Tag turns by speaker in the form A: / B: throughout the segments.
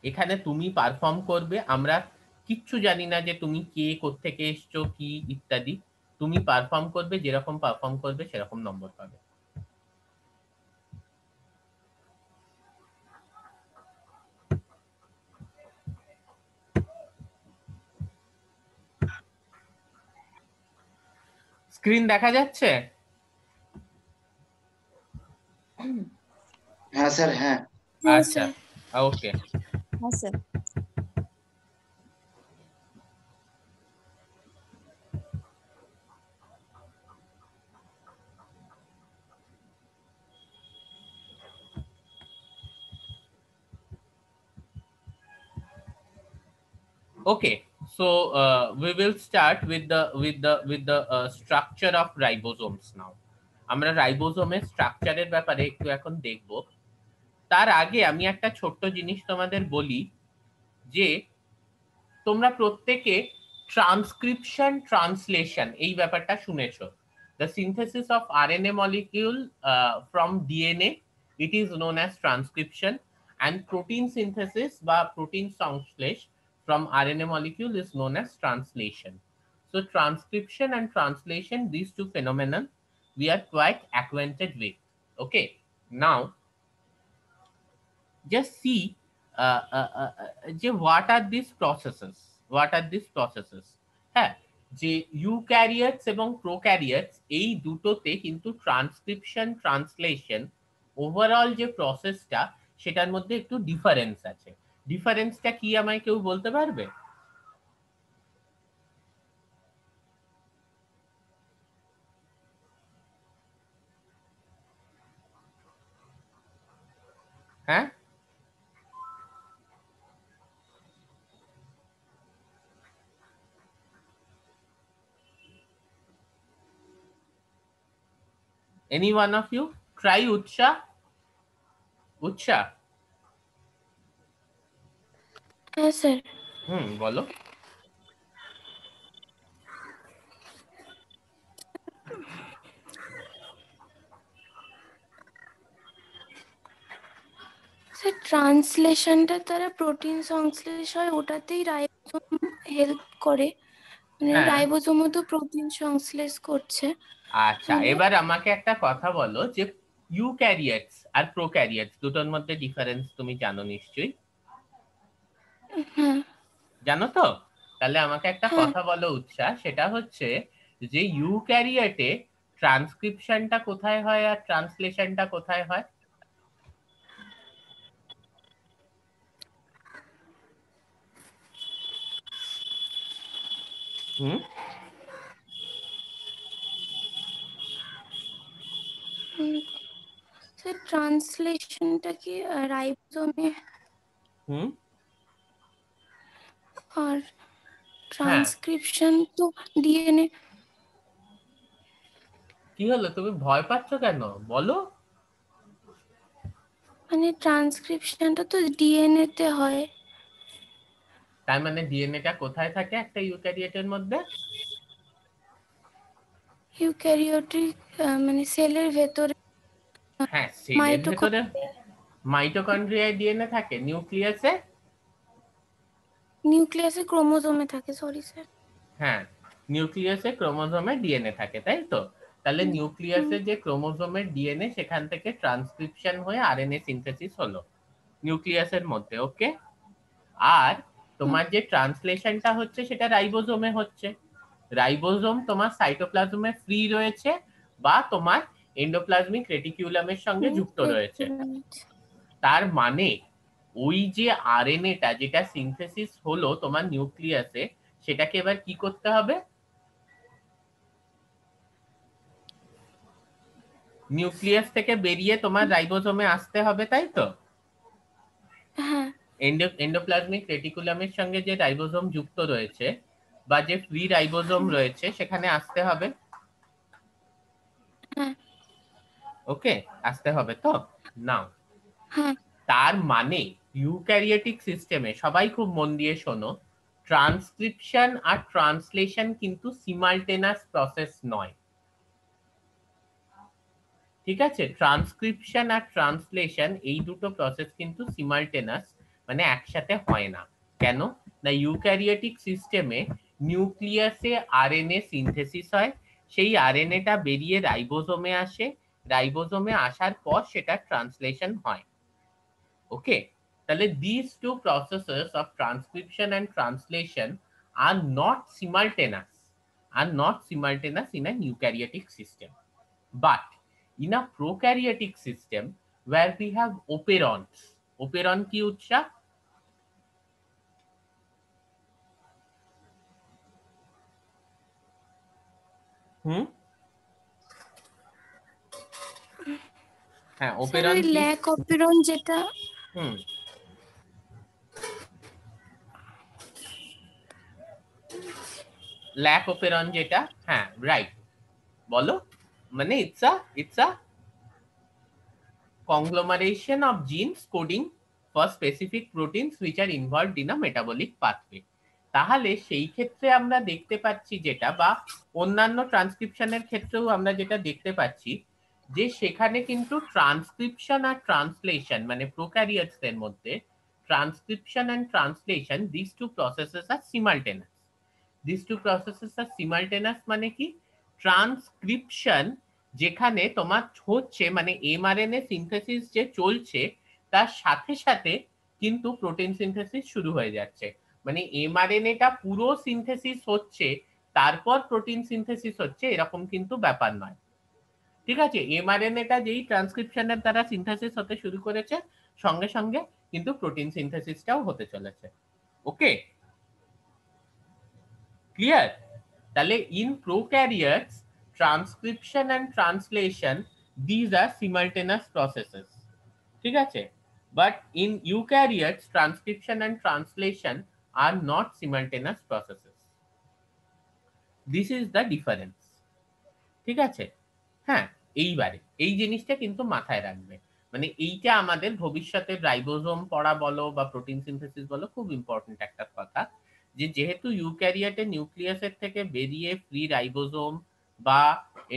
A: এখানে তুমি পারফর্ম করবে, আমরা কিচ্ছু জানি না যে তুমি কে, কোত্থেকে এসছো, কি ইত্যাদি। তুমি পারফর্ম করবে, যেরকম পারফর্ম করবে সেরকম নম্বর পাবে। স্ক্রিন দেখা যাচ্ছে?
B: হ্যাঁ স্যার, হ্যাঁ।
A: আচ্ছা, ওকে।
C: হ্যাঁ sir.
A: Okay, so we will start with the structure of ribosomes now. আমরা রাইবোজোমের স্ট্রাকচারের ব্যাপারে একটু এখন দেখব। তার আগে আমি একটা ছোট্ট জিনিস তোমাদের বলি, যে তোমরা প্রত্যেকে ট্রান্সক্রিপশন ট্রান্সলেশন এই ব্যাপারটা শুনেছো। The synthesis of RNA molecule from DNA, it is known as transcription, and protein synthesis বা প্রোটিন সংশ্লেষ from RNA molecule is known as translation. So transcription and translation, these two phenomena we are quite acquainted with. Okay, now just see যে what are these processes, হ্যাঁ, যে eukaryotes এবং prokaryotes এই দুটোতে কিন্তু transcription translation overall যে প্রসেসটা, সেটার মধ্যে একটু ডিফারেন্স আছে। ডিফারেন্সটা কি আমায় কেউ বলতে পারবে? হ্যাঁ, any one of you try? উৎসা?
D: হ্যাঁ স্যার।
A: বলো।
D: স্যার ট্রান্সলেশনটার দ্বারা প্রোটিন সংশ্লেষ হয়, ওটাতেই রাইবোজোম হেল্প করে, মানে
A: হ্যাঁ,
D: রাইবোজোমও তো প্রোটিন সংশ্লেষ করছে।
A: আচ্ছা, এবার আমাকে একটা কথা বলো, যে ইউক্যারিওটস আর প্রোক্যারিওটস দুটোর মধ্যে ডিফারেন্স তুমি জানো নিশ্চয়ই,
D: হ্যাঁ
A: জানো তো? তাহলে আমাকে একটা
D: হ্যাঁ।
A: কথা বলো উৎসাহ, সেটা হচ্ছে যে ইউক্যারিওটে ট্রান্সক্রিপশনটা কোথায় হয় আর ট্রান্সলেশনটা কোথায় হয়? হুম
D: স্যার ট্রান্সলেশনটা কি রাইবোজোমে,
A: হুম
D: আর
A: হ্যাঁ,
D: ট্রান্সক্রিপশন তো ডিএনএ।
A: কি হলো, তুমি ভয় পাচ্ছ কেন বলো?
D: মানে ট্রান্সক্রিপশনটা তো ডিএনএ তে হয়।
A: তার মানে ডিএনএটা কোথায় থাকে একটা ইউক্যারিওটের মধ্যে?
D: ইউক্যারিওটিক মানে সেলের ভেতরে,
A: হ্যাঁ, সেলের ভেতরে
D: মাইটোকন্ড্রিয়া।
A: মাইটোকন্ড্রিয়ায় ডিএনএ থাকে, নিউক্লিয়াসে?
D: নিউক্লিয়াসে ক্রোমোজোমে থাকে, সরি স্যার।
A: হ্যাঁ, নিউক্লিয়াসে ক্রোমোজোমে ডিএনএ থাকে, তাই তো? তাহলে নিউক্লিয়াসে যে ক্রোমোজোমের ডিএনএ, সেখান থেকে ট্রান্সক্রিপশন হয়ে আরএনএ সিনথেসিস হলো নিউক্লিয়াসের মধ্যে। ওকে, আর তোমার যে ট্রান্সলেশনটা হচ্ছে সেটা রাইবোজোমে হচ্ছে। রাইবোজোম তোমার সাইটোপ্লাজমে ফ্রি রয়েছে, বা তোমার এন্ডোপ্লাজমিক রেটিকুলামের সঙ্গে যুক্ত রয়েছে। তার মানে ওই যে আরএনএটা যেটা সিনথেসিস হলো তোমার নিউক্লিয়াসে, সেটাকে এবার কি করতে হবে? নিউক্লিয়াস থেকে বেরিয়ে তোমার রাইবোজোমে আসতে হবে, তাই তো?
D: হ্যাঁ
A: এন্ডোপ্লাজমিক রেটিকুলামের সঙ্গে যে রাইবোজোম যুক্ত রয়েছে, বা যে ফ্রি রাইবোজোম রয়েছে, সেখানে আসতে হবে।
D: হ্যাঁ
A: ওকে, আসতে হবে তো। নাও,
D: হ্যাঁ।
A: তার মানে ইউক্যারিওটিক সিস্টেমে, সবাই খুব মন দিয়ে শোনো, ট্রান্সক্রিপশন আর ট্রান্সলেশন কিন্তু সিমালটেনাস প্রসেস নয়। ঠিক আছে, ট্রান্সক্রিপশন আর ট্রান্সলেশন এই দুটো প্রসেস কিন্তু সিমালটেনাস, মানে একসাথে হয় না। কেন না, ইউক্যারিওটিক সিস্টেমে নিউক্লিয়াসে আরএনএ সিনথেসিস হয়, সেই আরএনএটা বেরিয়ে রাইবোজোমে আসে, রাইবোজোমে আসার পর সেটা ট্রান্সলেশন হয়। ওকে, তাহলে these two processes of transcription and translation are not simultaneous in a eukaryotic system, but in a prokaryotic system where we have operons. Operon কি উৎসা? হুম, হ্যাঁ,
D: স্যার
A: ওপেরন
D: ওই
A: কি?
D: ল্যাক অপেরন যেটা,
A: হুম, ল্যাক ওপেরন যেটা, হ্যাঁ right, বলো। মানে it's a conglomeration of genes coding for specific proteins which are involved in a metabolic pathway। তাহলে সেই ক্ষেত্রে আমরা দেখতে পাচ্ছি যেটা, বা অন্যান্য ট্রান্সক্রিপশনের ক্ষেত্রেও আমরা যেটা দেখতে পাচ্ছি, যে সেখানে কিন্তু ট্রান্সক্রিপশন আর ট্রান্সলেশন মানে প্রোক্যারিওটস এর মধ্যে transcription and translation this two processes are simultaneous. This two processes are simultaneous মানে কি? ট্রান্সক্রিপশন যেখানে তোমার হচ্ছে মানে এমআরএনএ সিনথেসিস যে চলছে তার সাথে সাথে কিন্তু প্রোটিন সিনথেসিস শুরু হয়ে যাচ্ছে। মানে এমআরএনএটা পুরো সিনথেসিস হচ্ছে, তারপর প্রোটিন সিনথেসিস হচ্ছে, এরকম কিন্তু ব্যাপার নয়। ঠিক আছে, এমআরএনএটা যেই ট্রান্সক্রিপশনের দ্বারা সিনথেসিস হতে শুরু করেছে, সঙ্গে সঙ্গে কিন্তু প্রোটিন সিনথেসিসটাও হতে চলেছে। Okay, clear? তাহলে in prokaryotes transcription and translation these are simultaneous processes, ঠিক আছে, but in eukaryotes transcription and translation are not simultaneous processes. This is the difference, ঠিক আছে? হ্যাঁ, এইবারে এই জিনিসটা কিন্তু মাথায় রাখবে, মানে এইটা আমাদের ভবিষ্যতে রাইবোজোম পড়া বলো বা প্রোটিন সিনথেসিস বলো, খুব ইম্পর্টেন্ট একটা কথা, যে যেহেতু ইউক্যারিওটে নিউক্লিয়াসের থেকে বেরিয়ে ফ্রি রাইবোজোম বা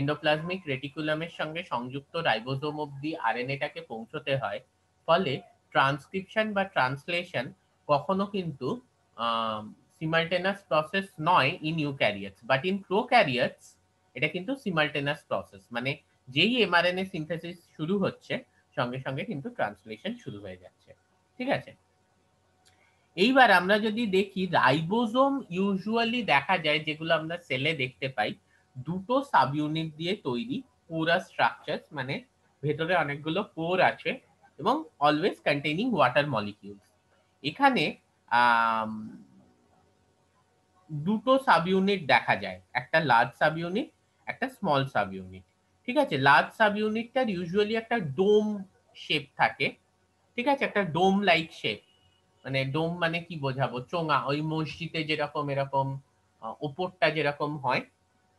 A: এন্ডোপ্লাজমিক রেটিকুলামের সঙ্গে সংযুক্ত রাইবোজোম অবধি আরএনএটাকে পৌঁছতে হয়, ফলে ট্রান্সক্রিপশন বা ট্রান্সলেশন কখনো কিন্তু সিমালটেনাস প্রসেস নয় in eukaryotes, but in prokaryotes এটা কিন্তু সিমালটেনাস প্রসেস। মানে যেই এমআরএনএ সিনথেসিস শুরু হচ্ছে, সঙ্গে সঙ্গে কিন্তু ট্রান্সলেশন শুরু হয়ে যাচ্ছে, ঠিক আছে? এইবার আমরা যদি দেখি রাইবোজোম ইউজুয়ালি দেখা যায় যেগুলো আমরা সেলে দেখতে পাই, দুটো সাব ইউনিট দিয়ে তৈরি পোরাস স্ট্রাকচার, মানে ভেতরে অনেকগুলো পোর আছে এবং অলওয়েজ কন্টেইনিং ওয়াটার মলিকিউলস। এখানে আহ দুটো সাব ইউনিট দেখা যায়, একটা লার্জ সাব ইউনিট, একটা স্মল সাব ইউনিট। ঠিক আছে, লার্জ সাব ইউনিটটার ইউজুয়ালি একটা ডোম শেপ থাকে, ঠিক আছে, একটা ডোম লাইক শেপ। মানে ডোম মানে কি বোঝাবো, চোঙা, ওই মসজিদে যেরকম এরকম ওপরটা যেরকম হয়,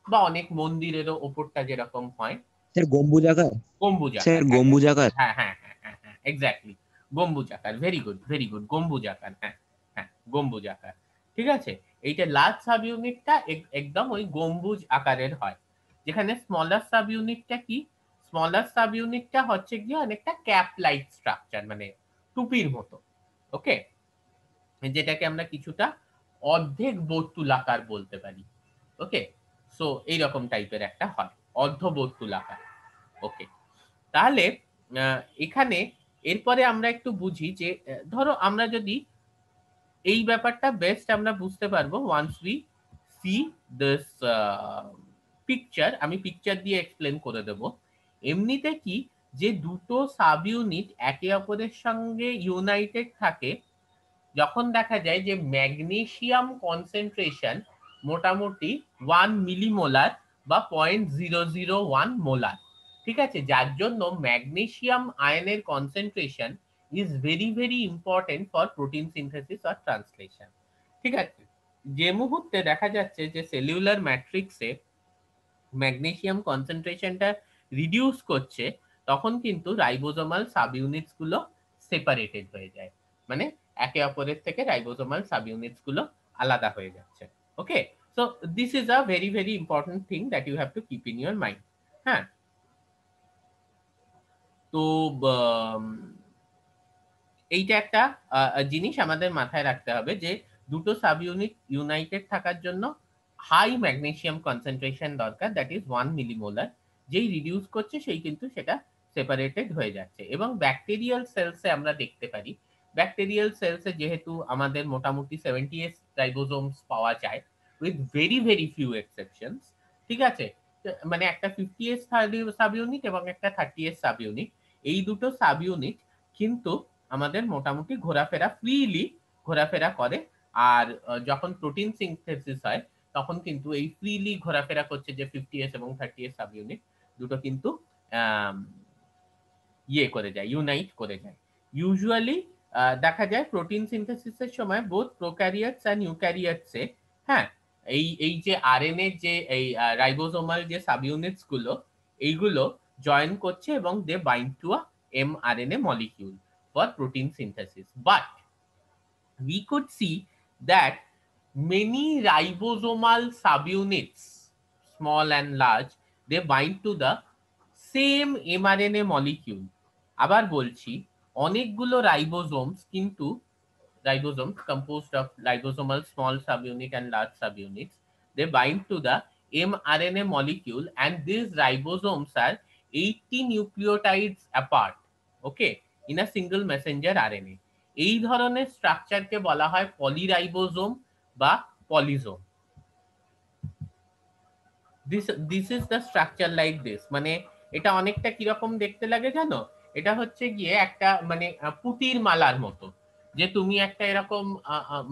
A: বা অনেক মন্দিরেরও ওপরটা যেরকম হয়,
B: স্যার গম্বুজাকার। স্যার
A: গম্বুজাকার। হ্যাঁ
B: গম্বুজাকার।
A: হ্যাঁ হ্যাঁ হ্যাঁ হ্যাঁ হ্যাঁ এক্স্যাক্টলি, গম্বুজাকার, ভেরি গুড ভেরি গুড, গম্বুজাকার, হ্যাঁ হ্যাঁ গম্বুজাকার। ঠিক আছে, এইটা লার্জ সাব ইউনিটটা একদম ওই গম্বুজ আকারের হয়। যেখানে স্মলার সাব ইউনিটটা কি, স্মলার সাব ইউনিটটা হচ্ছে গিয়ে অনেকটা ক্যাপ লাইক স্ট্রাকচার, মানে টুপির মতো। ওকে, যেটাকে আমরা কিছুটা অর্ধেক বর্তুলাকার বলতে পারি। ওকে, সো এইরকম টাইপের একটা হয়, অর্ধ বর্তুলাকার। ওকে, তাহলে এখানে এরপরে আমরা একটু বুঝি যে ধরো আমরা যদি এই ব্যাপারটা বেস্ট আমরা বুঝতে পারবো once we see this picture. আমি পিকচার দিয়ে এক্সপ্লেন করে দেব। এমনিতে কি, যে দুটো সাব ইউনিট একে অপরের সঙ্গে ইউনাইটেড থাকে, যখন দেখা যায় যে ম্যাগনেসিয়াম কনসেন্ট্রেশন মোটামুটি 1 মিলিমোলার বা 0.001 মোলার, ঠিক আছে, যার জন্য ম্যাগনেসিয়াম আয়নের concentration is very very important for protein synthesis আর ট্রান্সলেশন। ঠিক আছে, যে মুহূর্তে দেখা যাচ্ছে যে সেলুলার ম্যাট্রিক্সে ম্যাগনেসিয়াম কনসেন্ট্রেশনটা রিডিউস করছে, তখন কিন্তু রাইবোজোমাল সাব ইউনিটস গুলো সেপারেটেড হয়ে যায়, মানে একে অপরের থেকে রাইবোজোমাল সাব ইউনিটস গুলো আলাদা হয়ে যাচ্ছে। Okay, so this is a very very important thing that you have to keep in your mind. হ্যাঁ, তো এইটা একটা জিনিস আমাদের মাথায় রাখতে হবে যে দুটো সাব ইউনিট ইউনাইটেড থাকার জন্য হাই ম্যাগনেসিয়াম কনসেন্ট্রেশন দরকার, দ্যাট ইজ 1 মিলিমোলার। যেই রিডিউস করছে সেই কিন্তু সেটা সেপারেটেড হয়ে যাচ্ছে। এবং ব্যাকটেরিয়াল সেলসে আমরা দেখতে পারি, ব্যাকটেরিয়াল সেলসে যেহেতু আমাদের মোটামুটি 70s রাইবোসোমস পাওয়া যায় with very very few exceptions, ঠিক আছে, মানে একটা 50s সাব ইউনিট এবং একটা 30s সাব ইউনিট, এই দুটো সাব ইউনিট কিন্তু আমাদের মোটামুটি ঘোরাফেরা ফ্রিলি ঘোরাফেরা করে। আর যখন প্রোটিন সিনথেসিস হয় তখন কিন্তু এই ফ্রিলি ঘোরাফেরা করছে যে 50s এবং 30s সাব ইউনিট দুটো কিন্তু ইয়ে করে যায়, ইউনাইট করে যায়। ইউজুয়ালি দেখা যায় প্রোটিন সিনথেসিসের সময় বোথ প্রোক্যারিওটস এন্ড ইউক্যারিওটসে, হ্যাঁ, এই যে আরএনএ যে এই রাইবোসোমাল যে সাব ইউনিটস গুলো, এইগুলো জয়েন করছে এবং they bind to a mRNA molecule for protein synthesis. But we could see that many ribosomal subunits, small and large, they bind to the same mRNA molecule. আবার বলছি, অনেকগুলো রাইবোসোমস কিন্তু ribosomes composed of ribosomal small subunit and large subunits, they bind to the mRNA molecule, and these ribosomes are 80 nucleotides apart, okay, in a single messenger RNA. এই ধরনের স্ট্রাকচারকে বলা হয় polyribosome বা polysome. This is the structure like this. মানে এটা অনেকটা কিরকম দেখতে লাগে জানো, এটা হচ্ছে গিয়ে একটা মানে পুতির মালার মতো, যে তুমি একটা এরকম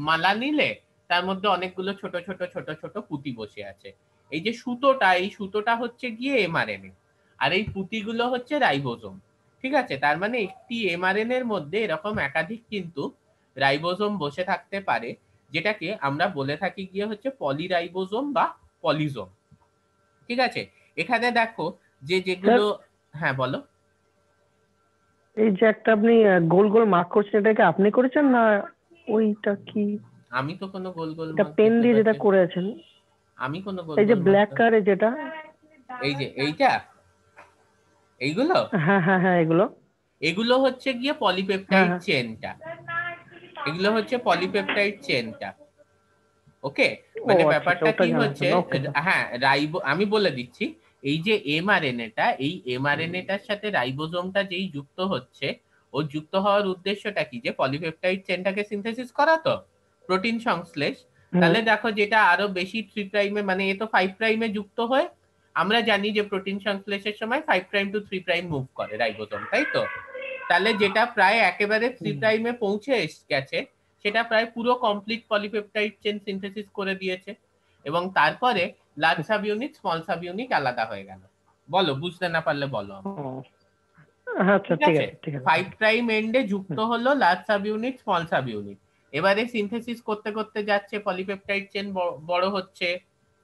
A: মালা নিলে, তার মধ্যে অনেকগুলো ছোট ছোট ছোট ছোট পুঁতি বসে আছে। এই যে সুতোটা, এই সুতোটা হচ্ছে গিয়ে এমআরএনএ, আর এই পুঁতিগুলো হচ্ছে রাইবোসোম। ঠিক আছে, তার মানে একটি এমআরএনএ এর মধ্যে এরকম একাধিক কিন্তু রাইবোসোম বসে থাকতে পারে, যেটাকে আমরা বলে থাকি গিয়ে হচ্ছে পলিরাইবোসোম বা পলিজোম। ঠিক আছে, এখানে দেখো যে যেগুলো, হ্যাঁ বলো।
B: এই যে একটা আপনি গোল গোল মার্ক করছেন, এটাকে আপনি করেছেন না ওইটা কি?
A: আমি তো কোনো গোল গোল
B: এটা
A: মার্ক
B: পেন
A: দেখতে
B: দিয়ে যেটা
A: পাচ্ছি,
B: করেছেন,
A: আমি কোনো গোল
B: এই যে
A: গোল
B: ব্ল্যাক
A: মার্ক,
B: কালারে যেটা,
A: এই যে এইটা, এইগুলো,
B: হ্যাঁ হ্যাঁ হ্যাঁ এগুলো,
A: এগুলো হচ্ছে গিয়ে
B: হ্যাঁ
A: পলিপেপটাইড
B: হ্যাঁ
A: চেনটা, এগুলো হচ্ছে পলিপেপটাইড চেনটা। ওকে,
B: ও
A: মানে
B: আচ্ছা আচ্ছা,
A: ব্যাপারটা
B: ওটা
A: কি
B: জানা
A: হচ্ছে,
B: ছিল, ওকে স্যার।
A: হ্যাঁ আমি বলে দিচ্ছি, এই যে এমআরএনএটা, এই এমআরএনএটার সাথে রাইবোসোমটা যেই যুক্ত হচ্ছে, ও যুক্ত হওয়ার উদ্দেশ্যটা কি, যে পলিপেপটাইড চেনটাকে সিনথেসিস করা, তো প্রোটিন সংশ্লেষ।
B: হুম
A: তাহলে দেখো যেটা আরো বেশি 3 প্রাইমে, মানে এ তো 5 প্রাইমে যুক্ত হয়ে, আমরা জানি যে প্রোটিন সংশ্লেষের সময় 5 প্রাইম টু 3 প্রাইম মুভ করে রাইবোসোম, তাই তো? তাহলে যেটা প্রায় একেবারে 3
B: হুম।
A: প্রাইমে পৌঁছে গেছে, সেটা প্রায় পুরো কমপ্লিট পলিপেপটাইড চেন সিনথেসিস করে দিয়েছে, এবং তারপরে large sub unit small sub unit আলাদা হয়ে গেল। বলো, বুঝতে না পারলে বলো।
B: ও আচ্ছা,
A: ঠিক
B: ঠিক
A: আছে,
B: আছে ঠিক আছে
A: 5
B: স্যার।
A: প্রাইম এন্ডে যুক্ত
B: হুম
A: হলো large sub unit small sub unit, এবারে সিনথেসিস করতে করতে যাচ্ছে, পলিপেপটাইড চেন বড় হচ্ছে,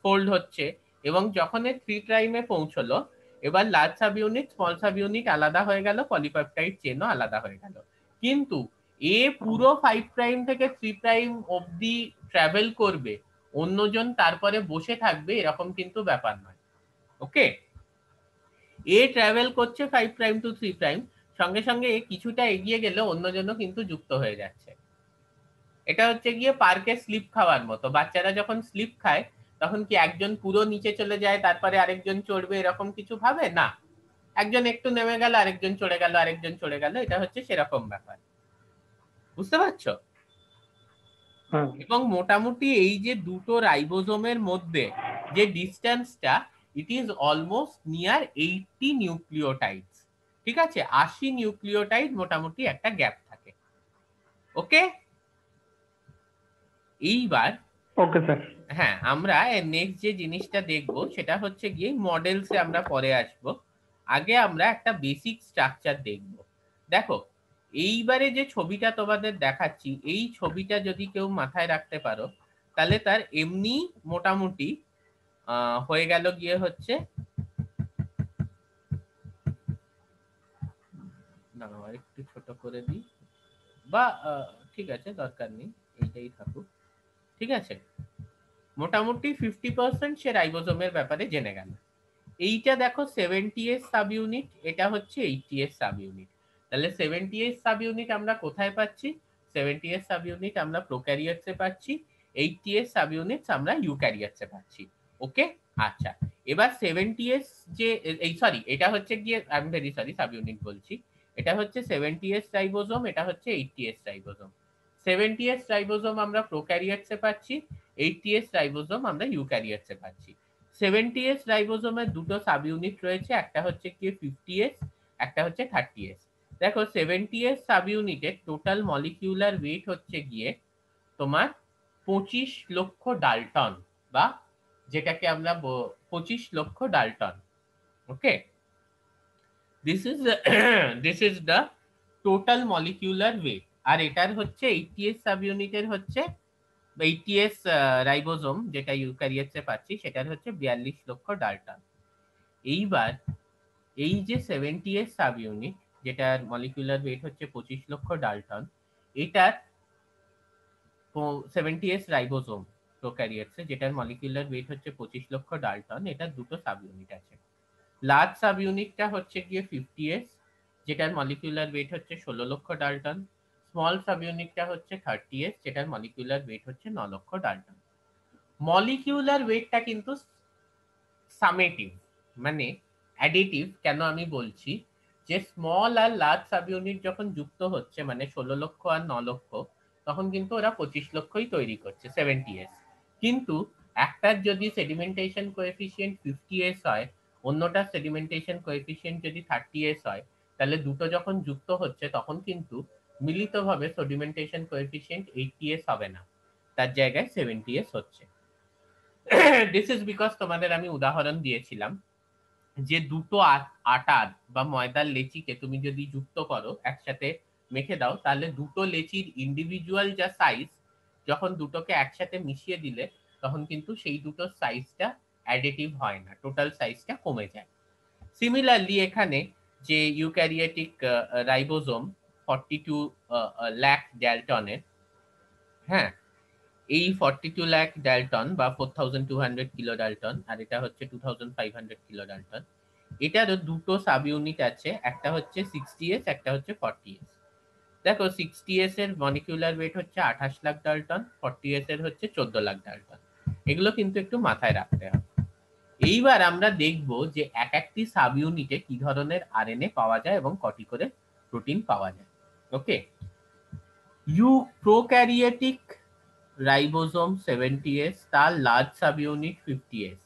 A: ফোল্ড হচ্ছে, এবং যখন 3 প্রাইমে পৌঁছলো, এবার large sub unit small sub unit আলাদা হয়ে গেল, পলিপেপটাইড চেনও আলাদা হয়ে গেল। কিন্তু এ পুরো 5 প্রাইম থেকে 3 প্রাইম অবধি ট্রাভেল করবে, অন্যজন তারপরে বসে থাকবে, এরকম কিন্তু ব্যাপার নয়। ওকে, এ ট্রাভেল করছে 5 প্রাইম টু 3 প্রাইম, সঙ্গে সঙ্গে এ কিছুটা এগিয়ে গেলে অন্যজনও কিন্তু যুক্ত হয়ে যাচ্ছে। এটা হচ্ছে গিয়ে পার্কে স্লিপ খাওয়ার মতো। বাচ্চারা যখন স্লিপ খায় তখন কি একজন পুরো নিচে চলে যায় তারপরে আরেকজন চড়বে, এরকম কিছু ভাবে না, একজন একটু নেমে গেল আরেকজন চড়ে গেল, আরেকজন চড়ে গেল, এটা হচ্ছে সেরকম ব্যাপার। বুঝতে পারছো?
B: হ্যাঁ
A: এবং মোটামুটি এই যে দুটো রাইবোসোমের মধ্যে যে ডিস্টেন্সটা, it is almost near 80 nucleotides. ঠিক আছে, 80 নিউক্লিওটাইড মোটামুটি একটা গ্যাপ থাকে। ওকে, এইবার
B: ওকে স্যার।
A: হ্যাঁ, আমরা নেক্সট যে জিনিসটা দেখব সেটা হচ্ছে গিয়ে মডেলসে আমরা পরে আসব। আগে আমরা একটা বেসিক স্ট্রাকচার দেখব। দেখো, এইবারে যে ছবিটা তোমাদের দেখাচ্ছি, এই ছবিটা যদি কেউ মাথায় রাখতে পারো, তাহলে তার এমনি মোটামুটি হয়ে গেল গিয়ে হচ্ছে, না একটু ছোট করে দিই, বা ঠিক আছে দরকার নেই, এইটাই থাকুক। ঠিক আছে, মোটামুটি 50% সে রাইবোসোমের ব্যাপারে জেনে গেল। এইটা দেখো 70s সাব ইউনিট, এটা হচ্ছে 80s সাব ইউনিট। তাহলে 78 সাব ইউনিট আমরা কোথায় পাচ্ছি? 78 সাব ইউনিট আমরা প্রোক্যারিওটসে পাচ্ছি, 80 সাব ইউনিটস আমরা ইউক্যারিওটসে পাচ্ছি। ওকে, আচ্ছা, এবার 70 যে এই সরি এটা হচ্ছে গিয়ে I am very sorry sub unit বলছি, এটা হচ্ছে 70 রাইবোজোম, এটা হচ্ছে 80 রাইবোজোম। 70 রাইবোজোম আমরা প্রোক্যারিওটসে পাচ্ছি, 80 রাইবোজোম আমরা ইউক্যারিওটসে পাচ্ছি। 70 রাইবোজোমের দুটো সাব ইউনিট রয়েছে, একটা হচ্ছে গিয়ে 50S, একটা হচ্ছে 30S। দেখো 70 সাব ইউনিটের টোটাল মলিকিউলার ওয়েট হচ্ছে গিয়ে তোমার 25 লক্ষ ডাল্টন, বা যেটাকে আমরা 25 lakh dalton. Okay, this is this is the total molecular weight. আর এটার হচ্ছে 80 সাব ইউনিটের হচ্ছে 80 রাইবোজোম যেটা ইউক্যারিওটসে পাচ্ছি, সেটার হচ্ছে 42 লক্ষ ডাল্টন। এইবার এই যে 70 সাব ইউনিট যেটার মলিকিউলার ওয়েট হচ্ছে 25 লক্ষ ডাল্টন, এটার 70 রাইবোজোম প্রোক্যারিওটসে যেটার মলিকিউলার ওয়েট হচ্ছে 25 লক্ষ ডাল্টন, এটার দুটো সাব ইউনিট আছে। লার্জ সাব ইউনিটটা হচ্ছে গিয়ে 50S, যেটার মলিকিউলার ওয়েট হচ্ছে 16 লক্ষ ডাল্টন। স্মল সাব ইউনিটটা হচ্ছে 30S, যেটার মলিকিউলার ওয়েট হচ্ছে 9 লক্ষ ডাল্টন। মলিকিউলার ওয়েটটা কিন্তু সামেটিভ, মানে অ্যাডিটিভ। কেন আমি বলছি যে স্মল আর লার্জ সাব ইউনিট যখন যুক্ত হচ্ছে, মানে 16 লক্ষ আর 9 লক্ষ, তখন কিন্তু ওরা 25 লক্ষই তৈরি করছে 70S। কিন্তু একটার যদি সেডিমেন্টেশন কোএফিসিয়েন্ট 50S হয়, অন্যটার সেডিমেন্টেশন কোএফিসিয়েন্ট যদি 30S হয়, তাহলে দুটো যখন যুক্ত হচ্ছে তখন কিন্তু মিলিতভাবে সেডিমেন্টেশন কোএফিসিয়েন্ট 80S হবে না, তার জায়গায় 70S হচ্ছে। দিস ইজ বিকজ তোমাদের আমি উদাহরণ দিয়েছিলাম যে দুটো আটার বা ময়দার লেচিকে তুমি যদি যুক্ত করো, একসাথে মেখে দাও, তাহলে দুটো লেচির ইন্ডিভিজুয়াল যা সাইজ, যখন দুটোকে একসাথে মিশিয়ে দিলে তখন কিন্তু সেই দুটো সাইজটা অ্যাডিটিভ হয় না, টোটাল সাইজটা কমে যায়। সিমিলারলি এখানে যে ইউক্যারিওটিক রাইবোজোম 42 লাখ ড্যালটনের, হ্যাঁ, এই 42 লাখ ডাল্টন বা 4200 কিলো ডাল্টন, আর এটা হচ্ছে 2500 কিলো ডাল্টন, এটারও দুটো সাব ইউনিট আছে, একটা হচ্ছে 60S, একটা হচ্ছে 40S। দেখো 60S এর মলিকিউলার ওয়েট হচ্ছে 28 লাখ ডাল্টন, 40S এর হচ্ছে 14 লাখ ডাল্টন। এগুলো কিন্তু একটু মাথায় রাখতে হবে। এইবার আমরা দেখব যে এক একটি সাব ইউনিটে কি ধরনের আরএনএ পাওয়া যায় এবং কটি করে প্রোটিন পাওয়া যায়। ওকে, প্রোক্যারিওটিক রাইবোজোম 70S, তার লার্জ সাব ইউনিট 50S।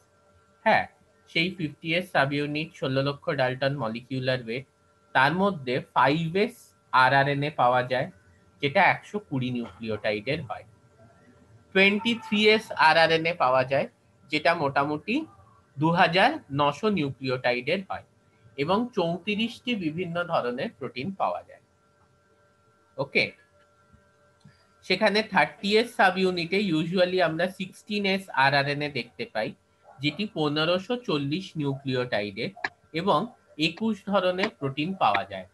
A: হ্যাঁ, সেই 50S সাব ইউনিট 16 লক্ষ ডাল্টন মলিকিউলার ওয়েট, তার মধ্যে 5S আরআরএনএ পাওয়া যায়, যেটা 120 নিউক্লিওটাইডের হয়। 23S আরআরএনএ পাওয়া যায়, যেটা মোটামুটি 2900 নিউক্লিওটাইডের হয়, এবং 34টি বিভিন্ন ধরনের প্রোটিন পাওয়া যায়। ওকে, সেখানে 30S সাব ইউনিটে ইউজুয়ালি আমরা 16S আরআরএনএ দেখতে পাই, যেটি 1540 নিউক্লিওটাইডের, এবং 21 ধরনের প্রোটিন পাওয়া যায়।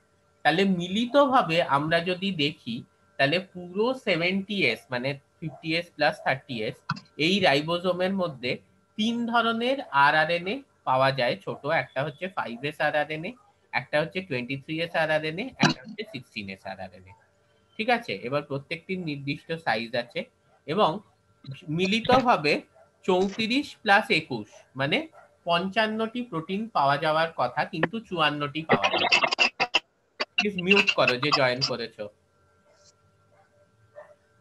A: তাহলে মিলিতভাবে আমরা যদি দেখি, তাহলে পুরো 70S মানে 50S প্লাস 30S এই রাইবোজোমের মধ্যে 3 ধরনের আরআরএনএ পাওয়া যায় ছোট, একটা হচ্ছে 5S আরআরএনএ, একটা হচ্ছে 23S আরআরএনএ, একটা হচ্ছে 16S আরআরএনএ। ঠিক আছে, এবার প্রত্যেকটির নির্দিষ্ট সাইজ আছে, এবং মিলিতভাবে 34 প্লাস 21 মানে 55টি প্রোটিন পাওয়া যাওয়ার কথা, কিন্তু 54টি পাওয়া যায়। প্লিজ মিউট করো যে জয়েন করেছো।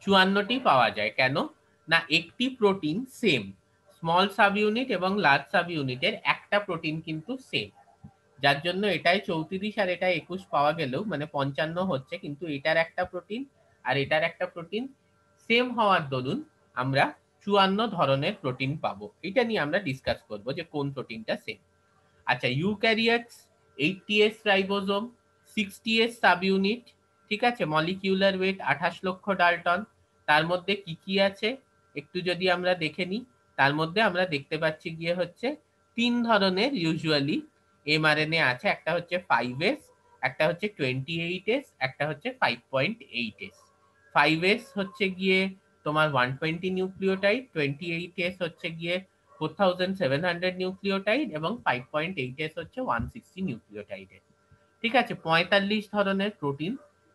A: 54টি পাওয়া যায় কেন না, একটি protein same, small sub unit এবং লার্জ সাব ইউনিটের একটা প্রোটিন কিন্তু সেম, যার জন্য এটাই 34 আর এটা 21 পাওয়া গেলেও মানে 55 হচ্ছে, কিন্তু এটার একটা প্রোটিন আর এটার একটা প্রোটিন সেম হওয়ার দরুন আমরা 54 ধরনের প্রোটিন পাবো। এটা নিয়ে আমরা ডিসকাস করব যে কোন প্রোটিনটা সেম। আচ্ছা, eukaryotes 80S ribosome, 60S sub unit, ঠিক আছে, মলিকিউলার ওয়েট 28 লক্ষ ডাল্টন। তার মধ্যে কি কি আছে একটু যদি আমরা দেখে নিই, তার মধ্যে আমরা দেখতে পাচ্ছি গিয়ে হচ্ছে 3 ধরনের ইউজুয়ালি এমআরএনএ আছে, একটা হচ্ছে 5S, একটা হচ্ছে 28S, একটা হচ্ছে 5.8S। 5S হচ্ছে গিয়ে তোমার 120 নিউক্লিওটাইড, 28S হচ্ছে গিয়ে 4700 নিউক্লিওটাইড, এবং 5.8S হচ্ছে 160 নিউক্লিওটাইডের। ঠিক আছে, 45 ধরনের প্রোটিন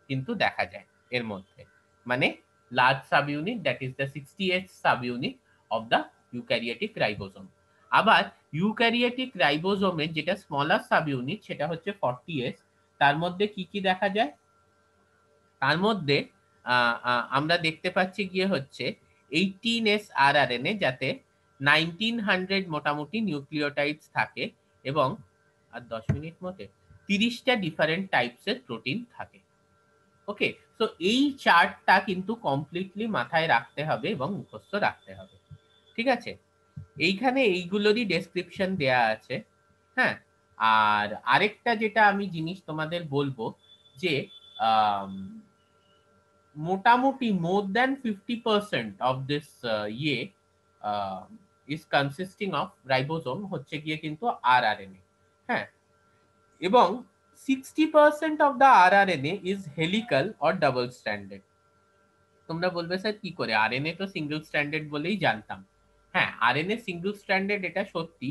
A: কিন্তু দেখা যায় এর মধ্যে, মানে large sub unit, that is the 68th sub unit of the eukaryotic ribosome. আবার ইউক্যারিওটিক রাইবোসোমের যেটা স্মলার সাব ইউনিট সেটা হচ্ছে 40s। তার মধ্যে কি কি দেখা যায়? তার মধ্যে আমরা দেখতে পাচ্ছি গিয়ে হচ্ছে 18s rRNA, যাতে 1900 মোটামুটি নিউক্লিওটাইডস থাকে এবং আর 10 মিনিট মতে 30টা ডিফারেন্ট টাইপসের প্রোটিন থাকে। ওকে, তো এই চার্টটা কিন্তু কমপ্লিটলি মাথায় রাখতে হবে এবং মুখস্থ রাখতে হবে। ঠিক আছে, এইখানে এইগুলোরই ডেসক্রিপশন দেয়া আছে। হ্যাঁ, আর আরেকটা যেটা আমি জিনিস তোমাদের বলবো যে মোটামুটি more than 50% of this is consisting of ribosome হচ্ছে গিয়ে কিন্তু আরআরএনএ। হ্যাঁ, এবং 60% of the rRNA is helical or double stranded. তোমরা বলবে স্যার কি করে, আরএনএ তো সিঙ্গেল স্ট্র্যান্ডেড বলেই জানতাম। হ্যাঁ, আরএনএ সিঙ্গেল স্ট্র্যান্ডেড এটা সত্যি,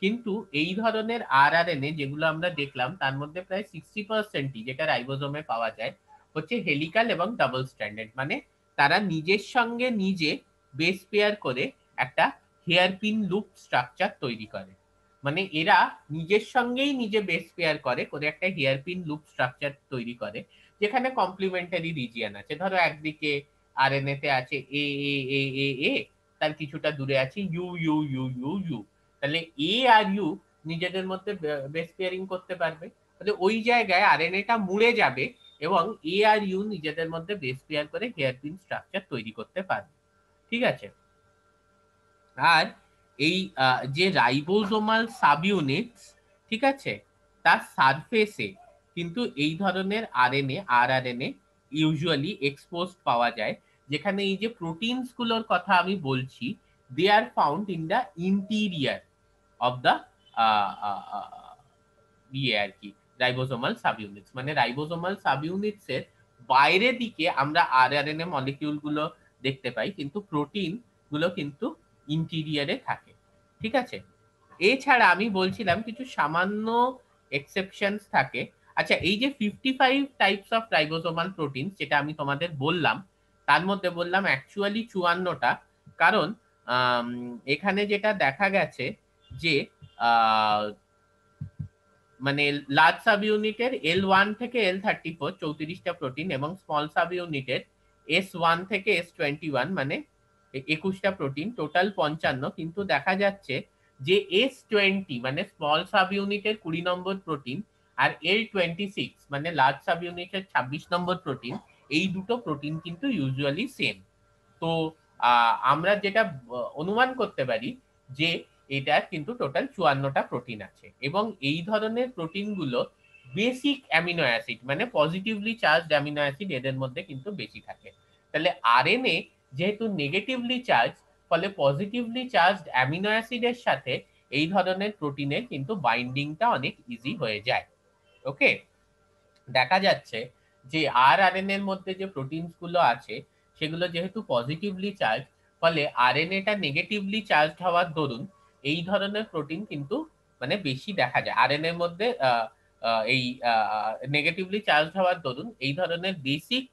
A: কিন্তু এই ধরনের আরআরএনএ যেগুলো আমরা দেখলাম তার মধ্যে প্রায় 60%ই যেটা রাইবোসোমে পাওয়া যায় হচ্ছে হেলিক্যাল এবং ডাবল স্ট্র্যান্ডেড, মানে তারা নিজের সঙ্গে নিজে বেস পেয়ার করে একটা হেয়ারপিন লুপ স্ট্রাকচার তৈরি করে। মানে এরা নিজের সঙ্গেই নিজে বেস পেয়ার করে করে একটা হেয়ারপিন লুপ স্ট্রাকচার তৈরি করে, যেখানে কমপ্লিমেন্টারি রিজিয়ন আছে। ধরো একদিকে আরএনএ তে আছে এ এ এ এ এ, তার কিছুটা দূরে আছে U U U U U, তাহলে এ আর ইউ নিজেদের মধ্যে বেস পেয়ারিং করতে পারবে, তাহলে ওই জায়গায় আরএনএটা মুড়ে যাবে এবং এ আর ইউ নিজেদের মধ্যে বেস পেয়ার করে হেয়ারপিন স্ট্রাকচার তৈরি করতে পারবে। ঠিক আছে, আর এই যে রাইবোজোমাল সাব ইউনিটস, ঠিক আছে, তার সারফেসে কিন্তু এই ধরনের আরএনএ আরআরএনএ ইউজুয়ালি এক্সপোজড পাওয়া যায়, যেখানে এই যে প্রোটিনস গুলোর কথা আমি বলছি they are found in the interior of the ইয়ে আর কি রাইবোজোমাল সাব ইউনিটস, মানে রাইবোজোমাল সাব ইউনিটস এর বাইরের দিকে আমরা আরআরএনএ মলিকিউল গুলো দেখতে পাই, কিন্তু প্রোটিন গুলো কিন্তু ইন্টিরিয়ারে থাকে। ঠিক আছে, এছাড়া আমি বলছিলাম কিছু সামান্য এক্সেপশনস থাকে। আচ্ছা, এই যে 55 টাইপস অফ রাইবোসোমাল প্রোটিন যেটা আমি তোমাদের বললাম, তার মধ্যে বললাম অ্যাকচুয়ালি 54টা, কারণ এখানে যেটা দেখা গেছে যে মানে লার্জ সাব ইউনিটের L1 থেকে L34 34টা প্রোটিন এবং স্মল সাব ইউনিটের S1 থেকে S21 মানে 21টা প্রোটিন, টোটাল 55। কিন্তু দেখা যাচ্ছে যে S20 মানে স্মল সাব ইউনিটের 20 নম্বর প্রোটিন আর L26 মানে লার্জ সাব ইউনিটের 26 নম্বর প্রোটিন, এই দুটো প্রোটিন কিন্তু ইউজুয়ালি সেম। তো আমরা যেটা অনুমান করতে পারি যে এটা কিন্তু টোটাল 54টা প্রোটিন আছে, এবং এই ধরনের প্রোটিনগুলো বেসিক অ্যামিনো অ্যাসিড মানে পজিটিভলি চার্জড অ্যামিনো অ্যাসিড এদের মধ্যে কিন্তু বেশি থাকে। তাহলে আরএনএ যেহেতু নেগেটিভলি চার্জ, ফলে পজিটিভলি চার্জড অ্যামিনো অ্যাসিডের সাথে এই ধরনের প্রোটিনের কিন্তু বাইন্ডিংটা অনেক ইজি হয়ে যায়। ওকে, দেখা যাচ্ছে যে আরএনএ এর মধ্যে যে প্রোটিনস গুলো আছে সেগুলো যেহেতু পজিটিভলি চার্জ, ফলে আরএনএটা নেগেটিভলি চার্জড হওয়ার দরুন এই ধরনের প্রোটিন কিন্তু মানে বেশি দেখা যায় আরএনএ এর মধ্যে। এই নেগেটিভলি চার্জড হওয়ার দরুন এই ধরনের বেসিক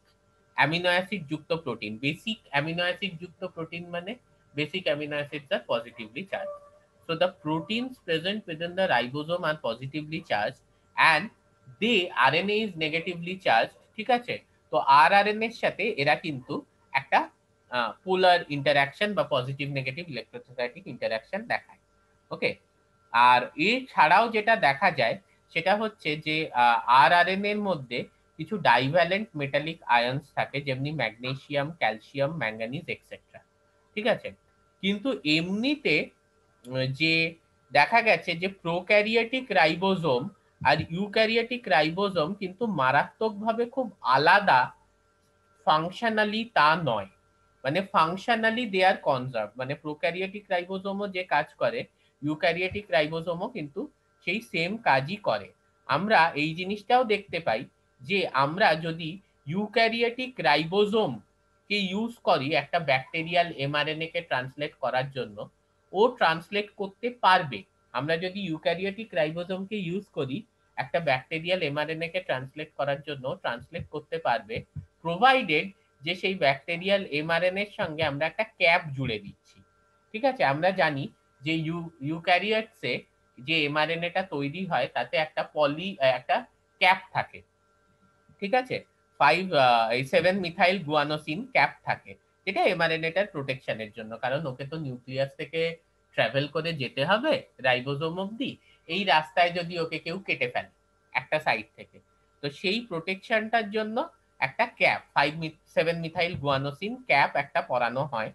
A: অ্যামিনো অ্যাসিড যুক্ত প্রোটিন, বেসিক অ্যামিনো অ্যাসিড যুক্ত প্রোটিন মানে basic amino acids are positively charge. So the proteins present within the ribosome are positively charged and they RNA is negatively charged। ঠিক আছে, তো rRNA এর সাথে এরা কিন্তু একটা পোলার ইন্টারঅ্যাকশন বা পজিটিভ নেগেটিভ ইলেকট্রোস্ট্যাটিক ইন্টারঅ্যাকশন দেখায়। ওকে, আর এছাড়াও যেটা দেখা যায় সেটা হচ্ছে যে আরআরএনএ এর মধ্যে কিছু ডাইভ্যালেন্ট মেটালিক আয়নস থাকে, যেমনি ম্যাগনেসিয়াম, ক্যালসিয়াম, ম্যাঙ্গানিজ এক্সেট্রা। ঠিক আছে, কিন্তু এমনিতে যে দেখা গেছে যে প্রোক্যারিওটিক রাইবোসোম আর ইউক্যারিওটিক রাইবোসোম কিন্তু মারাত্মকভাবে খুব আলাদা ফাংশনালি তা নয়, মানে ফাংশনালি দে আর কনজার্ভ, মানে প্রোক্যারিওটিক রাইবোসোমও যে কাজ করে ইউক্যারিওটিক রাইবোসোমও কিন্তু সেই সেম কাজই করে। আমরা এই জিনিসটাও দেখতে পাই যে আমরা যদি ইউক্যারিওটিক রাইবোসোম কে ইউজ করি একটা ব্যাকটেরিয়াল এমআরএনএ কে ট্রান্সলেট করার জন্য, ও ট্রান্সলেট করতে পারবে। আমরা যদি ইউক্যারিওটিক রাইবোসোমকে ইউজ করি একটা ব্যাকটেরিয়াল এমআরএনএ কে ট্রান্সলেট করার জন্য ট্রান্সলেট করতে পারবে, প্রোভাইডেড যে সেই ব্যাকটেরিয়াল এমআরএনএ এর সঙ্গে আমরা একটা ক্যাপ জুড়ে দিচ্ছি। ঠিক আছে, আমরা জানি যে ইউক্যারিওটসে যে এমআরএনএটা তৈরি হয় তাতে একটা একটা ক্যাপ থাকে। ঠিক আছে, 7 মিথাইল গুয়ানোসিন ক্যাপ থাকে, যেটা এমআরএনএটার প্রোটেকশনের জন্য, কারণ ওকে তো নিউক্লিয়াস থেকে ট্রাভেল করে যেতে হবে রাইবোজোম অবধি। এই রাস্তায় যদি ওকে কেউ কেটে ফেলে একটা সাইড থেকে, তো সেই প্রোটেকশনটার জন্য একটা ক্যাপ 7 মিথাইল গুয়ানোসিন ক্যাপ একটা পরানো হয়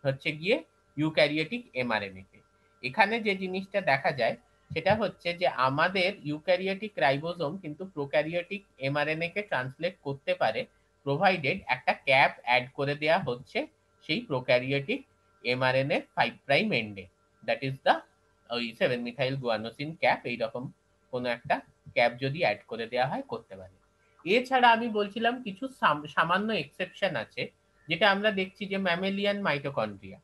A: হচ্ছে গিয়ে ইউক্যারিওটিক এমআরএনএ তে। এখানে যে জিনিসটা দেখা যায় সেটা হচ্ছে যে আমাদের ইউক্যারিওটিক রাইবোজোম কিন্তু প্রোক্যারিওটিক এমআরএনএ কে ট্রান্সলেট করতে পারে, প্রোভাইডেড একটা ক্যাপ অ্যাড করে দেয়া হচ্ছে সেই প্রোক্যারিওটিক এমআরএনএ 5 প্রাইম এন্ডে, দ্যাট ইজ দা ওই 7 মিথাইল গুয়ানোসিন ক্যাপ। এইরকম কোনো একটা ক্যাপ যদি অ্যাড করে দেওয়া হয় করতে পারে। এছাড়া আমি বলছিলাম কিছু সামান্য এক্সেপশন আছে, যেটা আমরা দেখছি যে ম্যামেলিয়ান মাইটোকন্ড্রিয়া,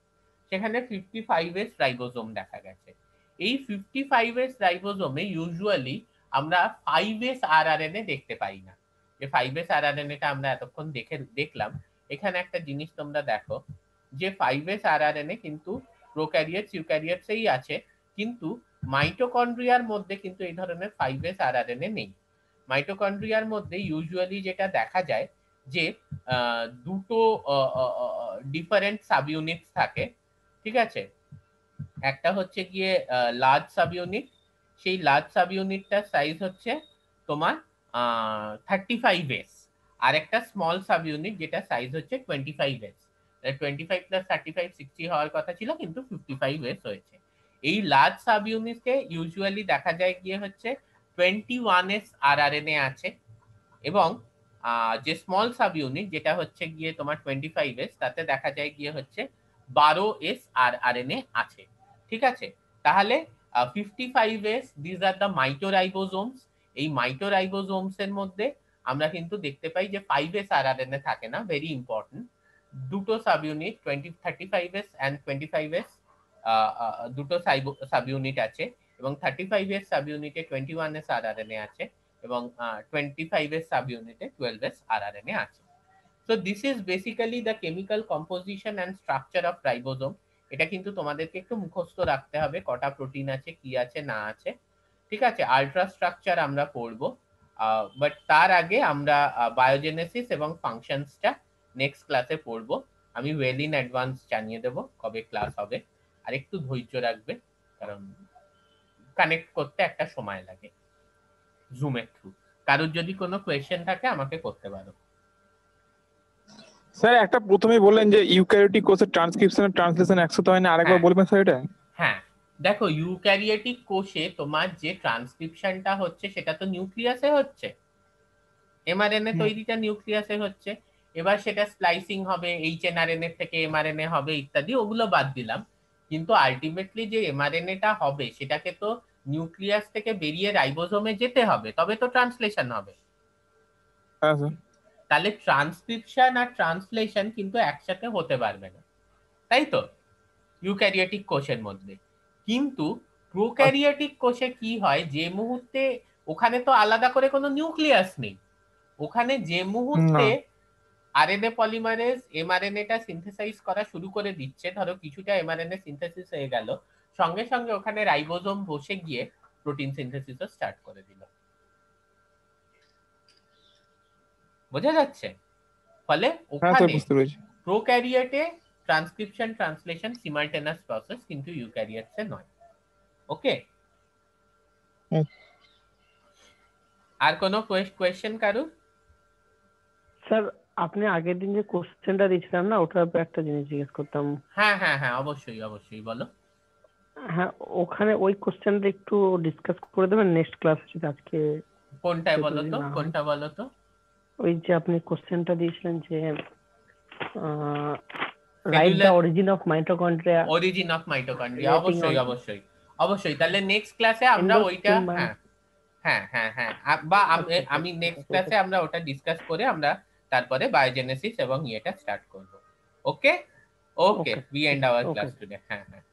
A: সেখানে 55S রাইবোজোম দেখা গেছে। এই 55S রাইবোজোমে ইউজুয়ালি আমরা 5S rRNA দেখতে পাই না। যে 5S rRNA-টা আমরা এতক্ষণ দেখলাম, এখানে একটা জিনিস তোমরা দেখো যে 5S rRNA কিন্তু প্রোক্যারিওটস ইউক্যারিওটসেই আছে, কিন্তু মাইটোকন্ড্রিয়ার মধ্যে কিন্তু এই ধরনের 5S rRNA নেই। মাইটোকন্ড্রিয়ার মধ্যে ইউজুয়ালি যেটা দেখা যায় যে দুটো ডিফারেন্ট সাব ইউনিটস থাকে। ঠিক আছে, একটা হচ্ছে গিয়ে লার্জ সাব ইউনিট, সেই লার্জ সাব ইউনিটটার সাইজ হচ্ছে তোমার 35S, আর একটা স্মল সাব ইউনিট যেটা সাইজ হচ্ছে 25S। 25 + 35 60 হওয়ার কথা ছিল, কিন্তু 55S হয়েছে। এই লার্জ সাব ইউনিটে ইউজুয়ালি দেখা যায় গিয়ে হচ্ছে 21S rRNA আছে, এবং যে স্মল সাব ইউনিট যেটা হচ্ছে গিয়ে তোমার 25S, তাতে দেখা যায় গিয়ে হচ্ছে 12S rRNA আছে। ঠিক আছে, তাহলে 55S দিস আর দ্য মাইটোরাইবোজোমস। এই মাইটোরাইবোজোমস এর মধ্যে আমরা কিন্তু দেখতে পাই যে 5S rRNA থাকে না, ভেরি ইম্পর্টেন্ট। দুটো sub unit 35S and 25S দুটো সাব ইউনিট আছে, এবং 35S সাব ইউনিটে 21S rRNA আছে, এবং 25S সাব ইউনিটে 12S rRNA আছে। So this is basically the chemical composition and structure of ribosome. এটা কিন্তু তোমাদেরকে একটু মুখস্থ রাখতে হবে, কটা প্রোটিন আছে, কি আছে না আছে। ঠিক আছে, আল্ট্রা স্ট্রাকচার আমরা পড়বো, বাট তার আগে আমরা বায়োজেনেসিস এবং ফাংশনসটা নেক্সট ক্লাসে পড়বো। আমি ওয়েল ইন অ্যাডভান্স জানিয়ে দেবো কবে ক্লাস হবে, আর একটু ধৈর্য রাখবে, কারণ কানেক্ট করতে একটা সময় লাগে জুমের থ্রু। কারোর যদি কোনো কোয়েশ্চেন থাকে আমাকে করতে পারো।
C: স্যার একটা প্রথমেই বললেন যে ইউক্যারিওটিক কোষের ট্রান্সক্রিপশন আর ট্রান্সলেশন একসাথে হয় না, আরেকবার বলবেন স্যার এটা?
A: হ্যাঁ, দেখো ইউক্যারিওটিক কোষে তোমার যে ট্রান্সক্রিপশনটা হচ্ছে সেটা তো নিউক্লিয়াসে হচ্ছে, এমআরএনএ তৈরিটা নিউক্লিয়াসে হচ্ছে। এবার সেটা স্প্লাইসিং হবে, এইচএনআরএনএ থেকে এমআরএনএ হবে ইত্যাদি, ওগুলো বাদ দিলাম, কিন্তু আলটিমেটলি যে এমআরএনএটা হবে সেটাকে তো নিউক্লিয়াস থেকে বেরিয়ে রাইবোজোমে যেতে হবে, তবে তো ট্রান্সলেশন হবে।
C: হ্যাঁ স্যার।
A: তাহলে ট্রান্সক্রিপশন আর ট্রান্সলেশন কিন্তু একসাথে হতে পারবে না, তাই তো, ইউক্যারিওটিক কোষের মধ্যে। কিন্তু প্রোক্যারিওটিক কোষে কি হয়, যে মুহূর্তে ওখানে তো আলাদা করে কোনো নিউক্লিয়াস নেই, ওখানে যে মুহূর্তে আরএনএ পলিমারেজ এমআরএনএটা সিনথেসাইজ করা শুরু করে দিচ্ছে, ধরো কিছুটা এমআরএনএ সিনথেসিস হয়ে গেল, সঙ্গে সঙ্গে ওখানে রাইবোজোম বসে গিয়ে প্রোটিন সিনথেসিসও স্টার্ট করে দিল। বোঝা যাচ্ছে? ফলে ওখানে প্রোক্যারিওটে ট্রান্সক্রিপশন ট্রান্সলেশন সিমালটেনাস প্রসেস, কিন্তু ইউক্যারিওটসে নয়। ওকে, আর কোনো কোয়েশ্চেন কারুর?
B: স্যার আপনি আগের দিন যে কোশ্চেনটা দিয়েছিলেন না, ওটার ব্যাপারে একটা জিনিস জিজ্ঞেস করতাম।
A: হ্যাঁ হ্যাঁ হ্যাঁ, অবশ্যই অবশ্যই, বলো।
B: হ্যাঁ, ওখানে ওই কোশ্চেনটা একটু ডিসকাস করে দেবেন নেক্সট ক্লাসে যদি আজকে।
A: কোনটায় বলো তো, কোনটা বলো তো?
B: ওই যে আপনি কোশ্চেনটা দিয়েছিলেন যে write the origin of mitochondria.
A: Origin of mitochondria, অবশ্যই অবশ্যই অবশ্যই। তাহলে নেক্সট ক্লাসে আমরা ওইটা, হ্যাঁ হ্যাঁ হ্যাঁ হ্যাঁ, বা আমি নেক্সট ক্লাসে আমরা ওটা ডিসকাস করে আমরা তারপরে বায়োজেনেসিস এবং ইয়েটা স্টার্ট করব। Okay okay, we end our class today. হ্যাঁ হ্যাঁ।